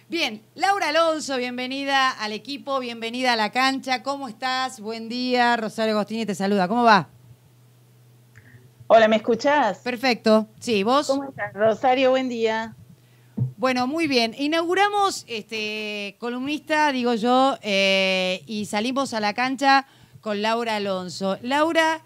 Bien, Laura Alonso, bienvenida al equipo, bienvenida a la cancha. ¿Cómo estás? Buen día. Rosario Agostini te saluda. ¿Cómo va? Hola, ¿me escuchás? Perfecto. Sí, ¿vos? ¿Cómo estás, Rosario? Buen día. Bueno, muy bien. Inauguramos columnista, digo yo, y salimos a la cancha con Laura Alonso. Laura,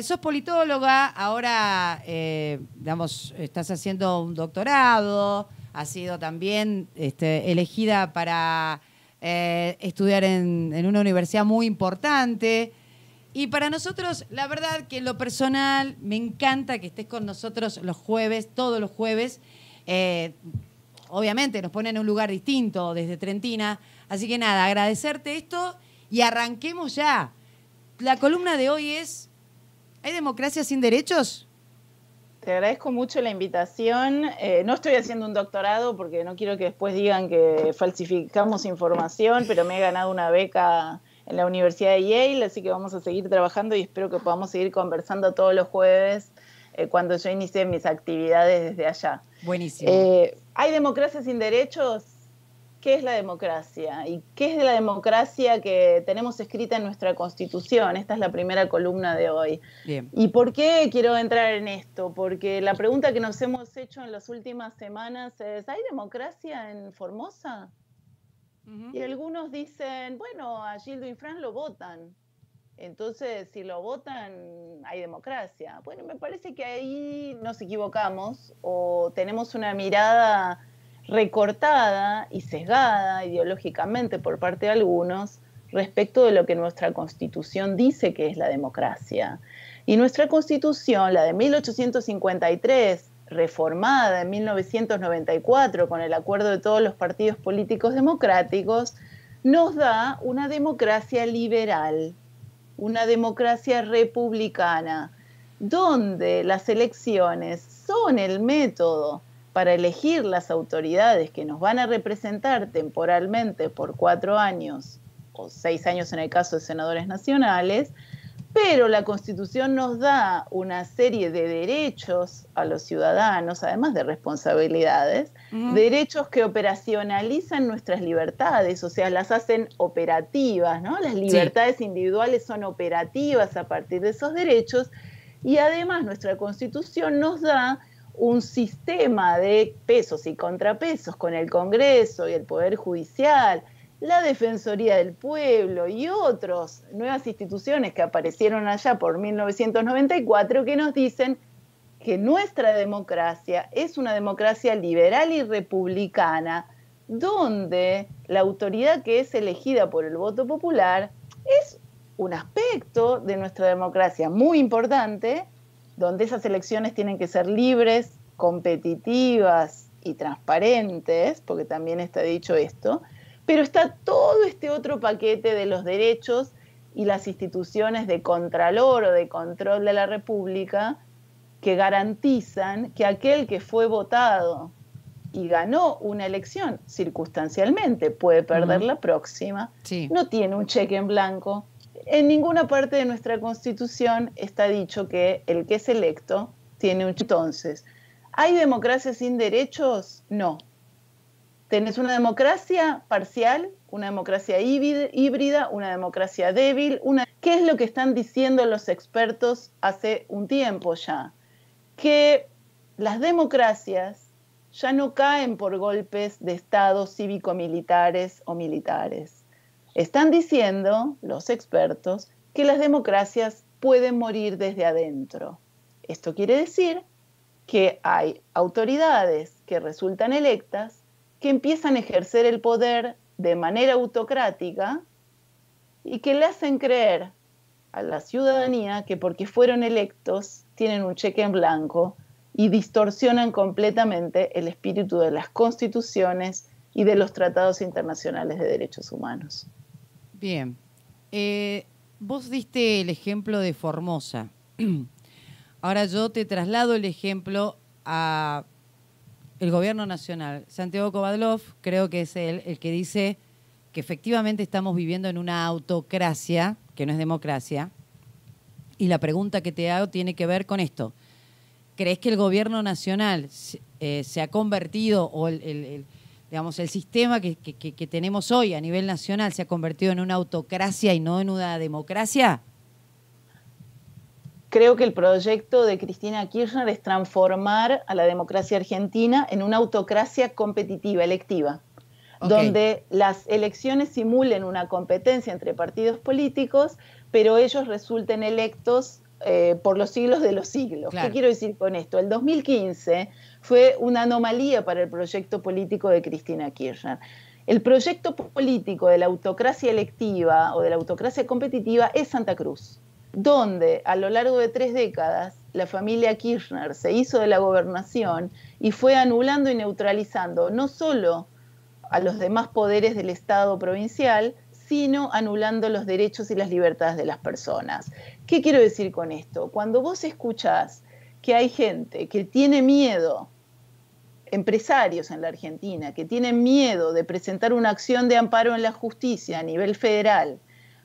sos politóloga, ahora, digamos, estás haciendo un doctorado, has sido también elegida para estudiar en una universidad muy importante. Y para nosotros, la verdad que en lo personal, me encanta que estés con nosotros los jueves, todos los jueves. Eh, Obviamente nos ponen en un lugar distinto desde Trentina. Así que nada, agradecerte esto y arranquemos ya. La columna de hoy es, ¿hay democracia sin derechos? Te agradezco mucho la invitación. No estoy haciendo un doctorado porque no quiero que después digan que falsificamos información, pero me he ganado una beca en la Universidad de Yale, así que vamos a seguir trabajando y espero que podamos seguir conversando todos los jueves cuando yo inicie mis actividades desde allá. Buenísimo. ¿Hay democracia sin derechos? ¿Qué es la democracia? ¿Y qué es la democracia que tenemos escrita en nuestra Constitución? Esta es la primera columna de hoy. Bien. ¿Y por qué quiero entrar en esto? Porque la pregunta que nos hemos hecho en las últimas semanas es, ¿hay democracia en Formosa? Y algunos dicen, bueno, a Gildo Infran lo votan. Entonces, si lo votan, hay democracia. Bueno, me parece que ahí nos equivocamos o tenemos una mirada recortada y sesgada ideológicamente por parte de algunos respecto de lo que nuestra Constitución dice que es la democracia. Y nuestra Constitución, la de 1853, reformada en 1994 con el acuerdo de todos los partidos políticos democráticos, nos da una democracia liberal, una democracia republicana, donde las elecciones son el método para elegir las autoridades que nos van a representar temporalmente por 4 años o 6 años en el caso de senadores nacionales, pero la Constitución nos da una serie de derechos a los ciudadanos, además de responsabilidades, derechos que operacionalizan nuestras libertades, o sea, las hacen operativas, ¿no? Las libertades individuales son operativas a partir de esos derechos, y además nuestra Constitución nos da un sistema de pesos y contrapesos con el Congreso y el Poder Judicial, la Defensoría del Pueblo y otras nuevas instituciones que aparecieron allá por 1994 que nos dicen que nuestra democracia es una democracia liberal y republicana, donde la autoridad que es elegida por el voto popular es un aspecto de nuestra democracia muy importante, donde esas elecciones tienen que ser libres, competitivas y transparentes, porque también está dicho esto, pero está todo este otro paquete de los derechos y las instituciones de contralor o de control de la República que garantizan que aquel que fue votado y ganó una elección circunstancialmente puede perder la próxima, no tiene un cheque en blanco. En ninguna parte de nuestra Constitución está dicho que el que es electo tiene un... Entonces, ¿hay democracia sin derechos? No. Tenés una democracia parcial, una democracia híbrida, una democracia débil. ¿Qué es lo que están diciendo los expertos hace un tiempo ya? Que las democracias ya no caen por golpes de estados cívico-militares o militares. Están diciendo los expertos que las democracias pueden morir desde adentro. Esto quiere decir que hay autoridades que resultan electas que empiezan a ejercer el poder de manera autocrática y que le hacen creer a la ciudadanía que porque fueron electos tienen un cheque en blanco y distorsionan completamente el espíritu de las constituciones y de los tratados internacionales de derechos humanos. Bien. Vos diste el ejemplo de Formosa. Ahora yo te traslado el ejemplo a el gobierno nacional. Santiago Kovadlov, creo que es él el que dice que efectivamente estamos viviendo en una autocracia, que no es democracia. Y la pregunta que te hago tiene que ver con esto. ¿Crees que el gobierno nacional se ha convertido, o digamos, el sistema que tenemos hoy a nivel nacional se ha convertido en una autocracia y no en una democracia? Creo que el proyecto de Cristina Kirchner es transformar a la democracia argentina en una autocracia competitiva, electiva, donde las elecciones simulen una competencia entre partidos políticos, pero ellos resulten electos por los siglos de los siglos. Claro. ¿Qué quiero decir con esto? El 2015 fue una anomalía para el proyecto político de Cristina Kirchner. El proyecto político de la autocracia electiva o de la autocracia competitiva es Santa Cruz, donde a lo largo de 3 décadas la familia Kirchner se hizo de la gobernación y fue anulando y neutralizando no solo a los demás poderes del Estado provincial, sino anulando los derechos y las libertades de las personas. ¿Qué quiero decir con esto? Cuando vos escuchás que hay gente que tiene miedo, empresarios en la Argentina, que tienen miedo de presentar una acción de amparo en la justicia a nivel federal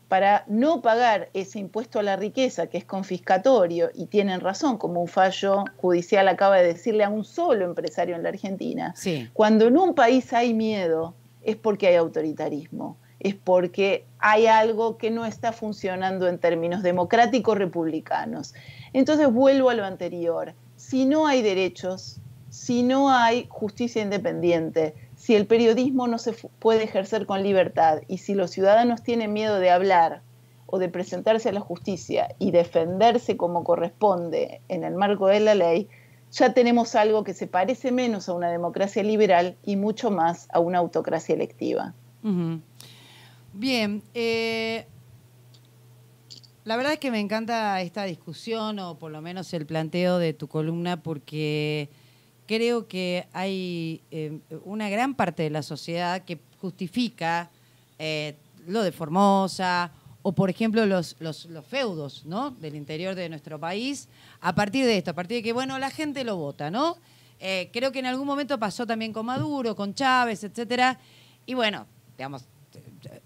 para no pagar ese impuesto a la riqueza que es confiscatorio, y tienen razón, como un fallo judicial acaba de decirle a un solo empresario en la Argentina, sí. Cuando en un país hay miedo es porque hay autoritarismo, es porque hay algo que no está funcionando en términos democráticos republicanos. Entonces vuelvo a lo anterior, si no hay derechos, si no hay justicia independiente, si el periodismo no se puede ejercer con libertad y si los ciudadanos tienen miedo de hablar o de presentarse a la justicia y defenderse como corresponde en el marco de la ley, ya tenemos algo que se parece menos a una democracia liberal y mucho más a una autocracia electiva. Uh-huh. Bien, la verdad es que me encanta esta discusión, o por lo menos el planteo de tu columna, porque creo que hay una gran parte de la sociedad que justifica lo de Formosa o, por ejemplo, los feudos, ¿no?, del interior de nuestro país a partir de esto, a partir de que, bueno, la gente lo vota, ¿no? Creo que en algún momento pasó también con Maduro, con Chávez, etcétera. Y bueno, digamos,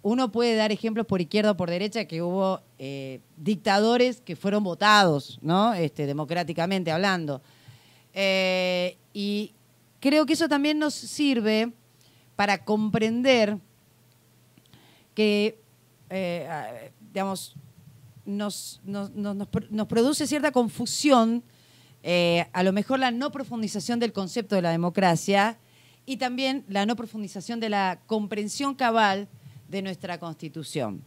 uno puede dar ejemplos por izquierda o por derecha que hubo dictadores que fueron votados, ¿no?, democráticamente hablando. Y creo que eso también nos sirve para comprender que, digamos, nos produce cierta confusión, a lo mejor la no profundización del concepto de la democracia y también la no profundización de la comprensión cabal de nuestra Constitución.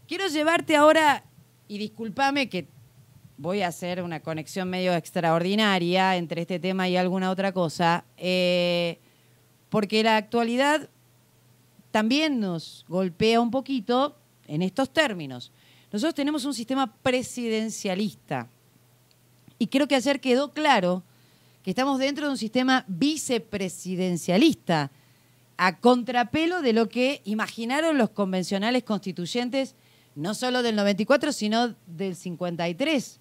Quiero llevarte ahora, y discúlpame que voy a hacer una conexión medio extraordinaria entre este tema y alguna otra cosa, porque la actualidad también nos golpea un poquito en estos términos. Nosotros tenemos un sistema presidencialista y creo que ayer quedó claro que estamos dentro de un sistema vicepresidencialista, a contrapelo de lo que imaginaron los convencionales constituyentes, no solo del 94, sino del 53.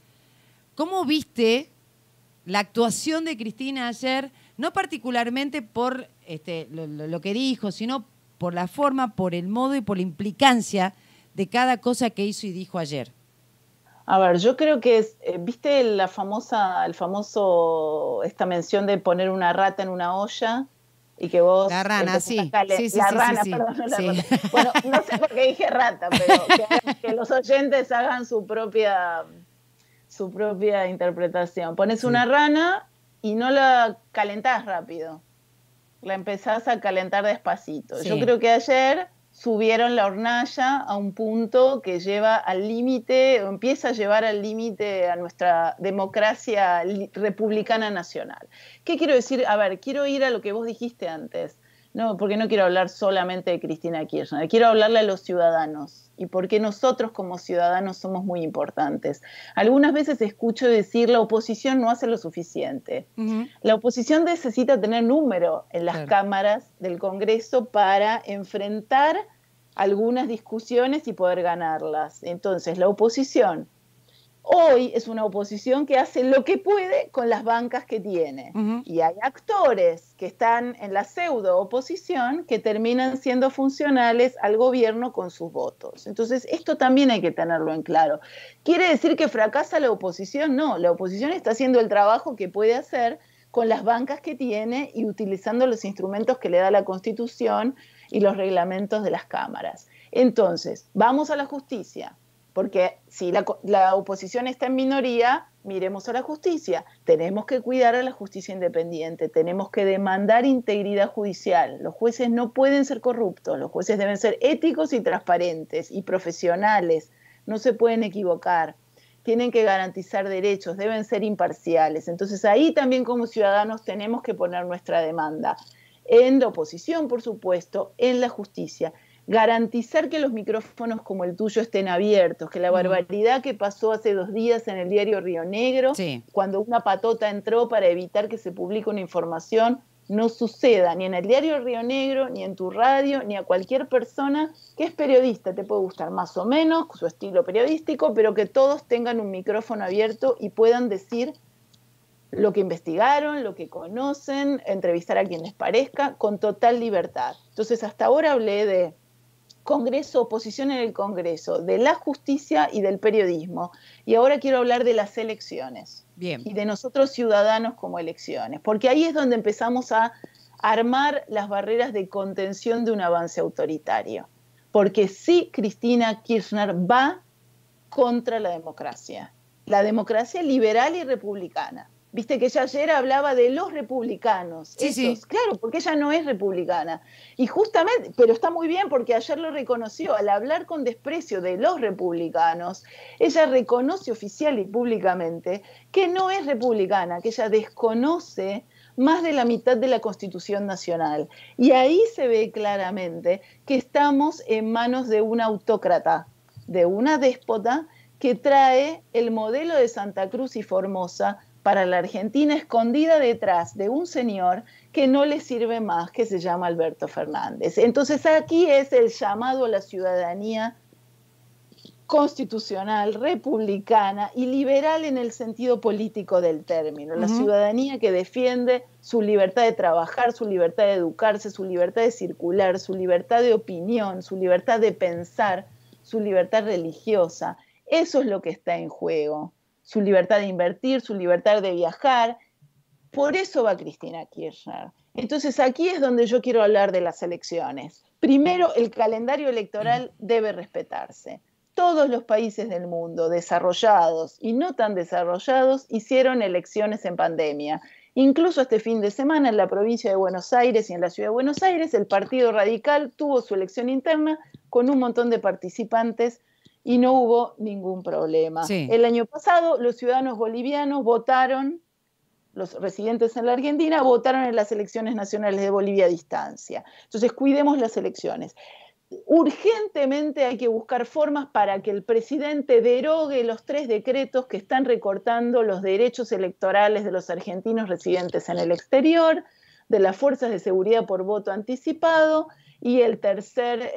¿Cómo viste la actuación de Cristina ayer? No particularmente por lo que dijo, sino por la forma, por el modo y por la implicancia de cada cosa que hizo y dijo ayer. A ver, yo creo que ¿viste esta mención de poner una rata en una olla? Y que vos... La rana, sí. La rana. Bueno, no sé por qué dije rata, pero que los oyentes hagan su propia interpretación. Pones una rana y no la calentás rápido. La empezás a calentar despacito. Sí. Yo creo que ayer subieron la hornalla a un punto que lleva al límite, o empieza a llevar al límite a nuestra democracia republicana nacional. ¿Qué quiero decir? A ver, quiero ir a lo que vos dijiste antes. No, porque no quiero hablar solamente de Cristina Kirchner, quiero hablarle a los ciudadanos y porque nosotros como ciudadanos somos muy importantes. Algunas veces escucho decir la oposición no hace lo suficiente. Uh-huh. La oposición necesita tener número en las cámaras del Congreso para enfrentar algunas discusiones y poder ganarlas. Entonces, la oposición hoy es una oposición que hace lo que puede con las bancas que tiene. Uh-huh. Y hay actores que están en la pseudo-oposición que terminan siendo funcionales al gobierno con sus votos. Entonces, esto también hay que tenerlo en claro. ¿Quiere decir que fracasa la oposición? No, la oposición está haciendo el trabajo que puede hacer con las bancas que tiene y utilizando los instrumentos que le da la Constitución y los reglamentos de las cámaras. Entonces, vamos a la justicia, porque si la oposición está en minoría, miremos a la justicia. Tenemos que cuidar a la justicia independiente, tenemos que demandar integridad judicial. Los jueces no pueden ser corruptos, los jueces deben ser éticos y transparentes y profesionales, no se pueden equivocar. Tienen que garantizar derechos, deben ser imparciales. Entonces ahí también como ciudadanos tenemos que poner nuestra demanda. En la oposición, por supuesto, en la justicia. Garantizar que los micrófonos como el tuyo estén abiertos, que la barbaridad que pasó hace 2 días en el diario Río Negro, cuando una patota entró para evitar que se publique una información, no suceda ni en el diario Río Negro, ni en tu radio, ni a cualquier persona que es periodista. Te puede gustar más o menos su estilo periodístico, pero que todos tengan un micrófono abierto y puedan decir lo que investigaron, lo que conocen, entrevistar a quien les parezca, con total libertad. Entonces, hasta ahora hablé de Congreso, oposición en el Congreso, de la justicia y del periodismo. Y ahora quiero hablar de las elecciones. Bien. Y de nosotros ciudadanos como elecciones, porque ahí es donde empezamos a armar las barreras de contención de un avance autoritario. Porque sí, Cristina Kirchner va contra la democracia liberal y republicana. Viste que ella ayer hablaba de los republicanos. Sí, sí. Claro, porque ella no es republicana. Y justamente, pero está muy bien porque ayer lo reconoció, al hablar con desprecio de los republicanos, ella reconoce oficial y públicamente que no es republicana, que ella desconoce más de la mitad de la Constitución Nacional. Y ahí se ve claramente que estamos en manos de un autócrata, de una déspota que trae el modelo de Santa Cruz y Formosa para la Argentina, escondida detrás de un señor que no le sirve más, que se llama Alberto Fernández. Entonces aquí es el llamado a la ciudadanía constitucional, republicana y liberal en el sentido político del término. La ciudadanía que defiende su libertad de trabajar, su libertad de educarse, su libertad de circular, su libertad de opinión, su libertad de pensar, su libertad religiosa. Eso es lo que está en juego. Su libertad de invertir, su libertad de viajar. Por eso va Cristina Kirchner. Entonces aquí es donde yo quiero hablar de las elecciones. Primero, el calendario electoral debe respetarse. Todos los países del mundo, desarrollados y no tan desarrollados, hicieron elecciones en pandemia. Incluso este fin de semana en la provincia de Buenos Aires y en la ciudad de Buenos Aires, el Partido Radical tuvo su elección interna con un montón de participantes y no hubo ningún problema. Sí. El año pasado los ciudadanos bolivianos votaron, los residentes en la Argentina votaron en las elecciones nacionales de Bolivia a distancia. Entonces cuidemos las elecciones. Urgentemente hay que buscar formas para que el presidente derogue los 3 decretos que están recortando los derechos electorales de los argentinos residentes en el exterior, de las fuerzas de seguridad por voto anticipado y el tercer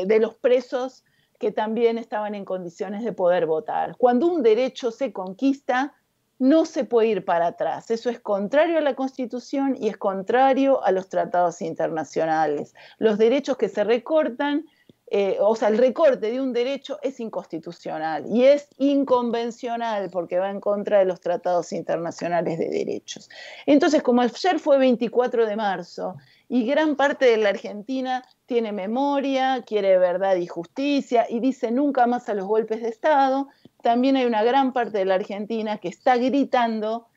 de los presos que también estaban en condiciones de poder votar. Cuando un derecho se conquista, no se puede ir para atrás. Eso es contrario a la Constitución y es contrario a los tratados internacionales. Los derechos que se recortan, el recorte de un derecho es inconstitucional y es inconvencional porque va en contra de los tratados internacionales de derechos. Entonces, como ayer fue 24 de marzo y gran parte de la Argentina tiene memoria, quiere verdad y justicia y dice nunca más a los golpes de Estado, también hay una gran parte de la Argentina que está gritando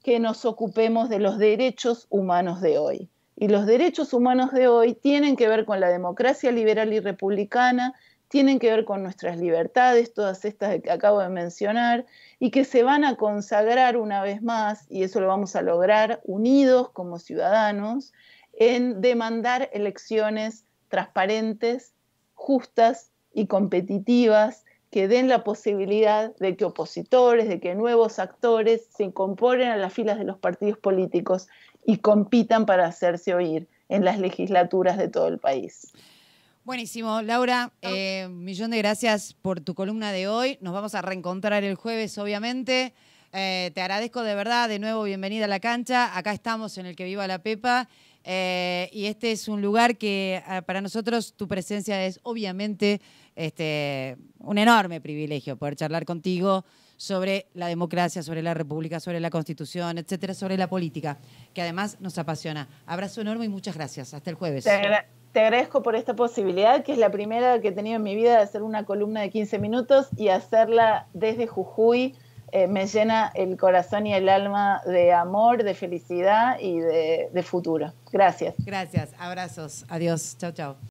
que nos ocupemos de los derechos humanos de hoy. Y los derechos humanos de hoy tienen que ver con la democracia liberal y republicana, tienen que ver con nuestras libertades, todas estas que acabo de mencionar, y que se van a consagrar una vez más, y eso lo vamos a lograr unidos como ciudadanos, en demandar elecciones transparentes, justas y competitivas, que den la posibilidad de que opositores, de que nuevos actores se incorporen a las filas de los partidos políticos y compitan para hacerse oír en las legislaturas de todo el país. Buenísimo. Laura, millón de gracias por tu columna de hoy. Nos vamos a reencontrar el jueves, obviamente. Te agradezco de verdad. De nuevo, bienvenida a la cancha. Acá estamos en el Que Viva la Pepa. Y este es un lugar que para nosotros tu presencia es obviamente un enorme privilegio poder charlar contigo sobre la democracia, sobre la república, sobre la constitución, etcétera, sobre la política, que además nos apasiona. Abrazo enorme y muchas gracias. Hasta el jueves. Te agradezco por esta posibilidad, que es la primera que he tenido en mi vida de hacer una columna de 15 minutos y hacerla desde Jujuy. Me llena el corazón y el alma de amor, de felicidad y de futuro. Gracias. Gracias. Abrazos. Adiós. Chau, chau.